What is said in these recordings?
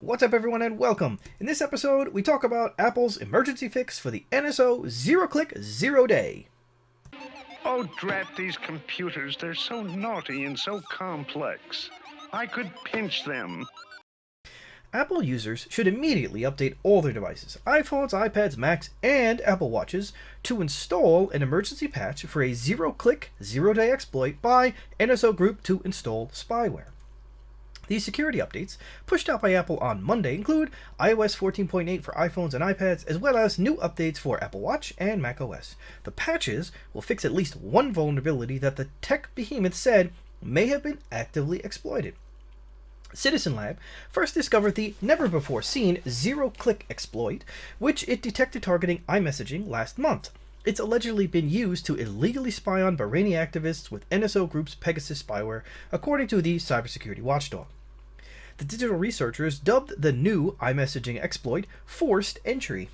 What's up everyone and welcome. In this episode we talk about Apple's emergency fix for the NSO zero-click zero-day. Oh, drat these computers. They're so naughty and so complex. I could pinch them. Apple users should immediately update all their devices, iPhones, iPads, Macs, and Apple Watches to install an emergency patch for a zero-click zero-day exploit by NSO Group to install spyware. These security updates, pushed out by Apple on Monday, include iOS 14.8 for iPhones and iPads, as well as new updates for Apple Watch and macOS. The patches will fix at least one vulnerability that the tech behemoth said may have been actively exploited. Citizen Lab first discovered the never-before-seen zero-click exploit, which it detected targeting iMessaging last month. It's allegedly been used to illegally spy on Bahraini activists with NSO Group's Pegasus spyware, according to the cybersecurity watchdog. The digital researchers dubbed the new iMessaging exploit ForcedEntry.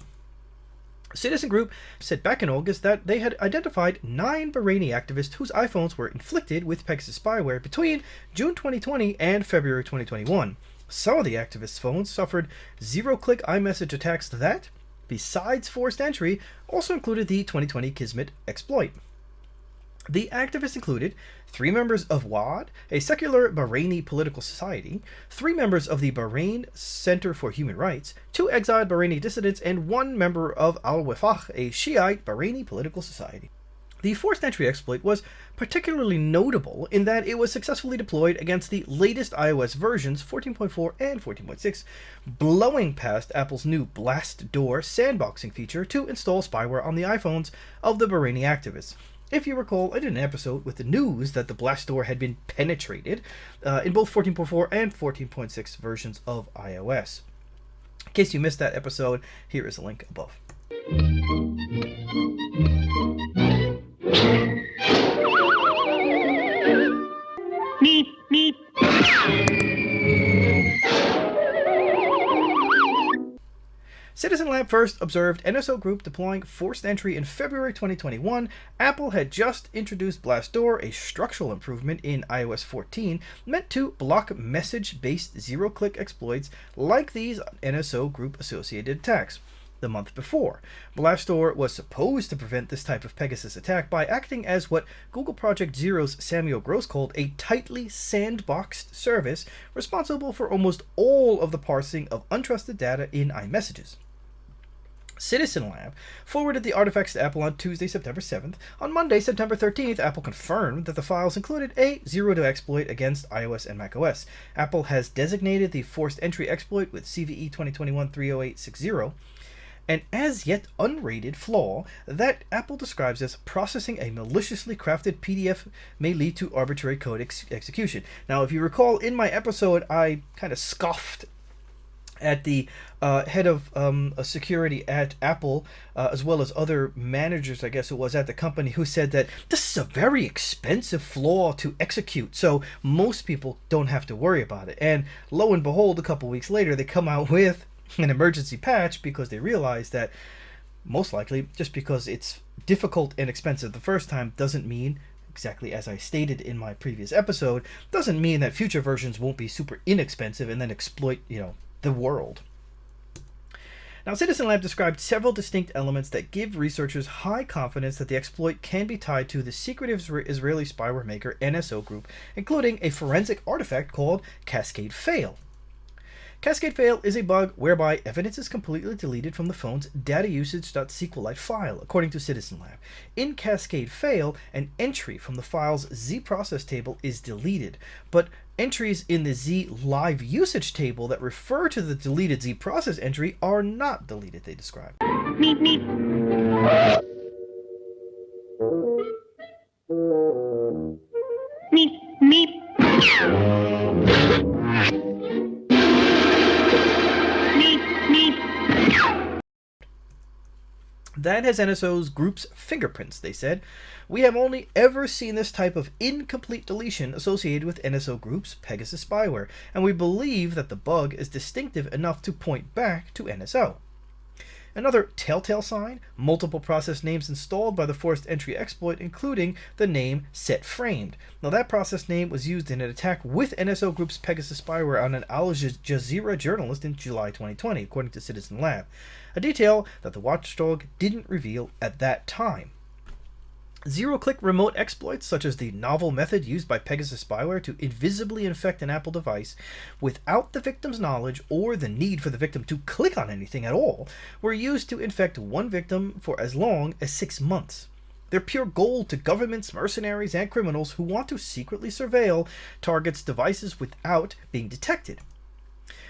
Citizen Group said back in August that they had identified 9 Bahraini activists whose iPhones were inflicted with Pegasus spyware between June 2020 and February 2021. Some of the activists' phones suffered zero-click iMessage attacks that, besides ForcedEntry, also included the 2020 Kismet exploit. The activists included 3 members of WAD, a secular Bahraini political society, 3 members of the Bahrain Center for Human Rights, 2 exiled Bahraini dissidents, and 1 member of Al-Wafaq, a Shiite Bahraini political society. The ForcedEntry exploit was particularly notable in that it was successfully deployed against the latest iOS versions 14.4 and 14.6, blowing past Apple's new Blast Door sandboxing feature to install spyware on the iPhones of the Bahraini activists. If you recall, I did an episode with the news that the Blast Door had been penetrated in both 14.4 and 14.6 versions of iOS. In case you missed that episode, here is a link above. Meep, meep. Citizen Lab first observed NSO Group deploying ForcedEntry in February 2021. Apple had just introduced Blast Door, a structural improvement in iOS 14 meant to block message-based zero-click exploits like these NSO Group-associated attacks. The month before, Blast Door was supposed to prevent this type of Pegasus attack by acting as what Google Project Zero's Samuel Gross called a tightly sandboxed service responsible for almost all of the parsing of untrusted data in iMessages. Citizen Lab forwarded the artifacts to Apple on Tuesday, September 7th. On Monday, September 13th, Apple confirmed that the files included a zero-day exploit against iOS and macOS. Apple has designated the ForcedEntry exploit with CVE 2021-30860 an as-yet unrated flaw that Apple describes as processing a maliciously crafted PDF may lead to arbitrary code execution. Now, if you recall, in my episode, I kind of scoffed at the head of security at Apple, as well as other managers, I guess it was, at the company, who said that this is a very expensive flaw to execute, so most people don't have to worry about it. And lo and behold, a couple weeks later, they come out with an emergency patch because they realize that most likely just because it's difficult and expensive the first time doesn't mean, exactly as I stated in my previous episode, doesn't mean that future versions won't be super inexpensive and then exploit, the world. Now, Citizen Lab described several distinct elements that give researchers high confidence that the exploit can be tied to the secretive Israeli spyware maker NSO Group, including a forensic artifact called Cascade Fail. Cascade Fail is a bug whereby evidence is completely deleted from the phone's datausage.sqlite file, according to Citizen Lab. In Cascade Fail, an entry from the file's zprocess table is deleted, but entries in the Z live usage table that refer to the deleted zprocess entry are not deleted, they describe. Meep, meep. Meep, meep. That has NSO's Group's fingerprints, they said. We have only ever seen this type of incomplete deletion associated with NSO Group's Pegasus spyware, and we believe that the bug is distinctive enough to point back to NSO. Another telltale sign, multiple process names installed by the ForcedEntry exploit, including the name setFramed. Now that process name was used in an attack with NSO Group's Pegasus spyware on an Al Jazeera journalist in July 2020, according to Citizen Lab, a detail that the watchdog didn't reveal at that time. Zero-click remote exploits, such as the novel method used by Pegasus spyware to invisibly infect an Apple device without the victim's knowledge or the need for the victim to click on anything at all, were used to infect one victim for as long as 6 months. They're pure gold to governments, mercenaries, and criminals who want to secretly surveil targets' devices without being detected.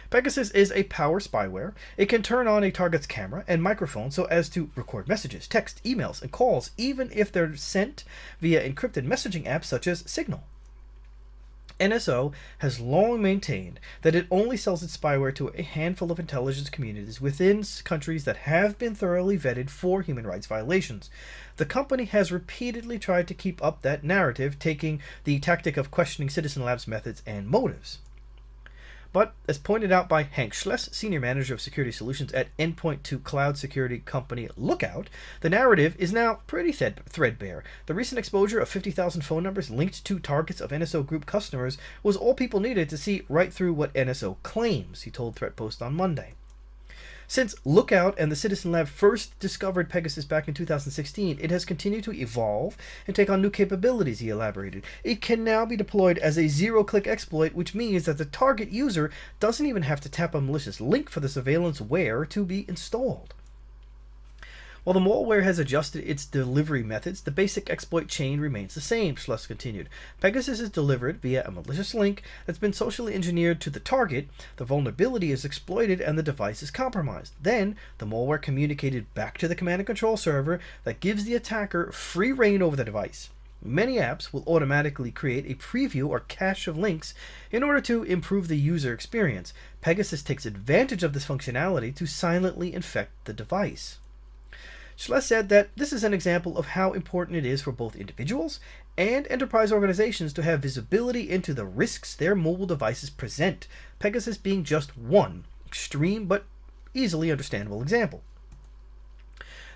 Pegasus is a power spyware. It can turn on a target's camera and microphone so as to record messages, text, emails, and calls, even if they're sent via encrypted messaging apps such as Signal. NSO has long maintained that it only sells its spyware to a handful of intelligence communities within countries that have been thoroughly vetted for human rights violations. The company has repeatedly tried to keep up that narrative, taking the tactic of questioning Citizen Lab's methods and motives. But, as pointed out by Hank Schless, Senior Manager of Security Solutions at endpoint to cloud security company Lookout, the narrative is now pretty threadbare. The recent exposure of 50,000 phone numbers linked to targets of NSO Group customers was all people needed to see right through what NSO claims, he told ThreatPost on Monday. Since Lookout and the Citizen Lab first discovered Pegasus back in 2016, it has continued to evolve and take on new capabilities, he elaborated. It can now be deployed as a zero-click exploit, which means that the target user doesn't even have to tap a malicious link for the surveillance-ware to be installed. While the malware has adjusted its delivery methods, the basic exploit chain remains the same, Schluss continued. Pegasus is delivered via a malicious link that's been socially engineered to the target, the vulnerability is exploited, and the device is compromised. Then, the malware communicated back to the command and control server that gives the attacker free reign over the device. Many apps will automatically create a preview or cache of links in order to improve the user experience. Pegasus takes advantage of this functionality to silently infect the device. Schless said that this is an example of how important it is for both individuals and enterprise organizations to have visibility into the risks their mobile devices present, Pegasus being just one extreme but easily understandable example.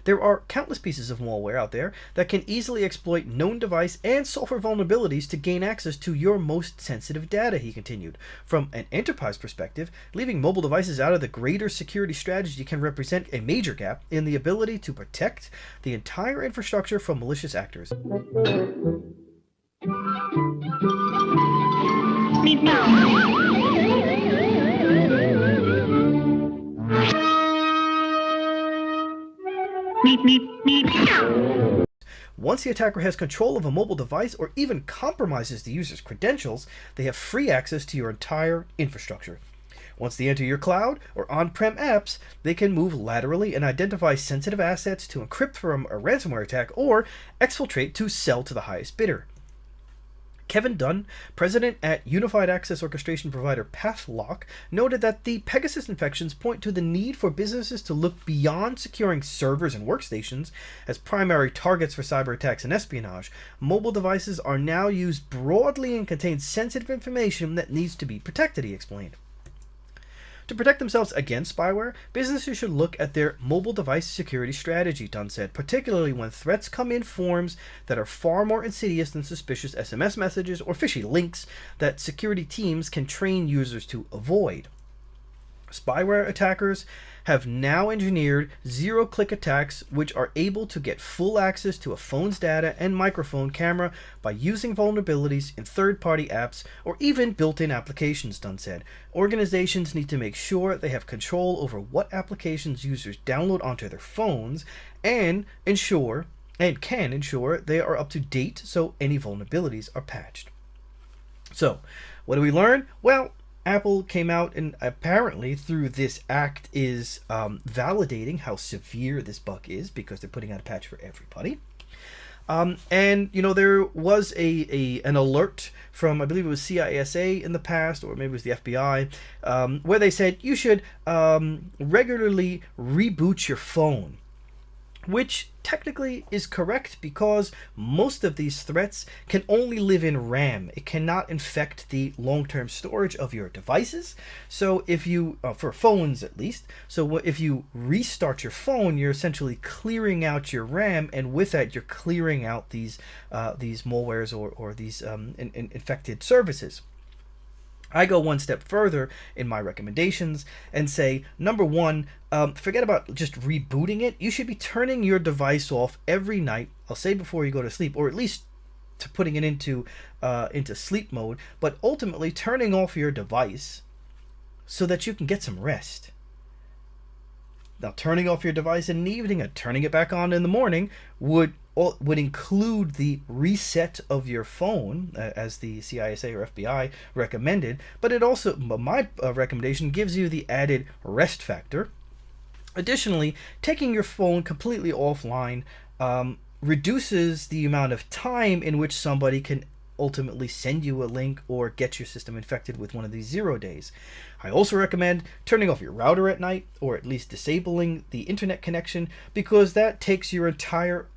There are countless pieces of malware out there that can easily exploit known device and software vulnerabilities to gain access to your most sensitive data, he continued. From an enterprise perspective, leaving mobile devices out of the greater security strategy can represent a major gap in the ability to protect the entire infrastructure from malicious actors. Once the attacker has control of a mobile device or even compromises the user's credentials, they have free access to your entire infrastructure. Once they enter your cloud or on-prem apps, they can move laterally and identify sensitive assets to encrypt from a ransomware attack or exfiltrate to sell to the highest bidder. Kevin Dunn, president at unified access orchestration provider Pathlock, noted that the Pegasus infections point to the need for businesses to look beyond securing servers and workstations as primary targets for cyber attacks and espionage. Mobile devices are now used broadly and contain sensitive information that needs to be protected, he explained. To protect themselves against spyware, businesses should look at their mobile device security strategy, Dunn said, particularly when threats come in forms that are far more insidious than suspicious SMS messages or fishy links that security teams can train users to avoid. Spyware attackers have now engineered zero-click attacks which are able to get full access to a phone's data and microphone camera by using vulnerabilities in third-party apps or even built-in applications, Dunn said. Organizations need to make sure they have control over what applications users download onto their phones and can ensure they are up to date so any vulnerabilities are patched. So, what do we learn? Well, Apple came out and apparently through this act is validating how severe this bug is because they're putting out a patch for everybody. And you know, there was an alert from, I believe it was CISA in the past, or maybe it was the FBI, where they said you should regularly reboot your phone which technically is correct because most of these threats can only live in RAM. It cannot infect the long-term storage of your devices. So if you, for phones at least, so if you restart your phone, you're essentially clearing out your RAM, and with that you're clearing out these malwares or these infected services. I go one step further in my recommendations and say, number one, forget about just rebooting it. You should be turning your device off every night. I'll say before you go to sleep, or at least to putting it into sleep mode, but ultimately turning off your device so that you can get some rest. Now, turning off your device in the evening and turning it back on in the morning would include the reset of your phone, as the CISA or FBI recommended, but it also, my recommendation, gives you the added rest factor. Additionally, taking your phone completely offline reduces the amount of time in which somebody can ultimately send you a link or get your system infected with one of these 0 days. I also recommend turning off your router at night, or at least disabling the internet connection, because that takes your entire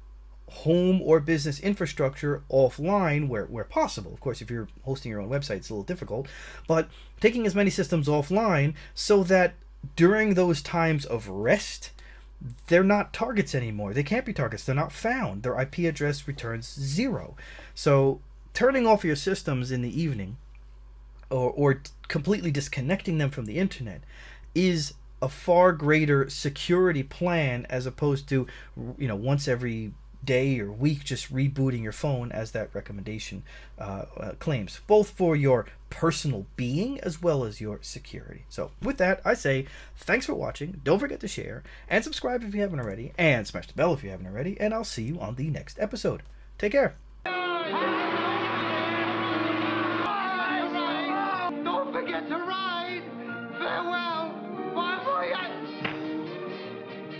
home or business infrastructure offline where possible. Of course, if you're hosting your own website, it's a little difficult, but taking as many systems offline so that during those times of rest, they're not targets anymore. They can't be targets. They're not found. Their IP address returns 0. So turning off your systems in the evening or completely disconnecting them from the internet is a far greater security plan, as opposed to, once every day or week just rebooting your phone, as that recommendation claims, both for your personal being as well as your security. So with that, I say thanks for watching. Don't forget to share and subscribe if you haven't already, and smash the bell if you haven't already, and I'll see you on the next episode. Take care.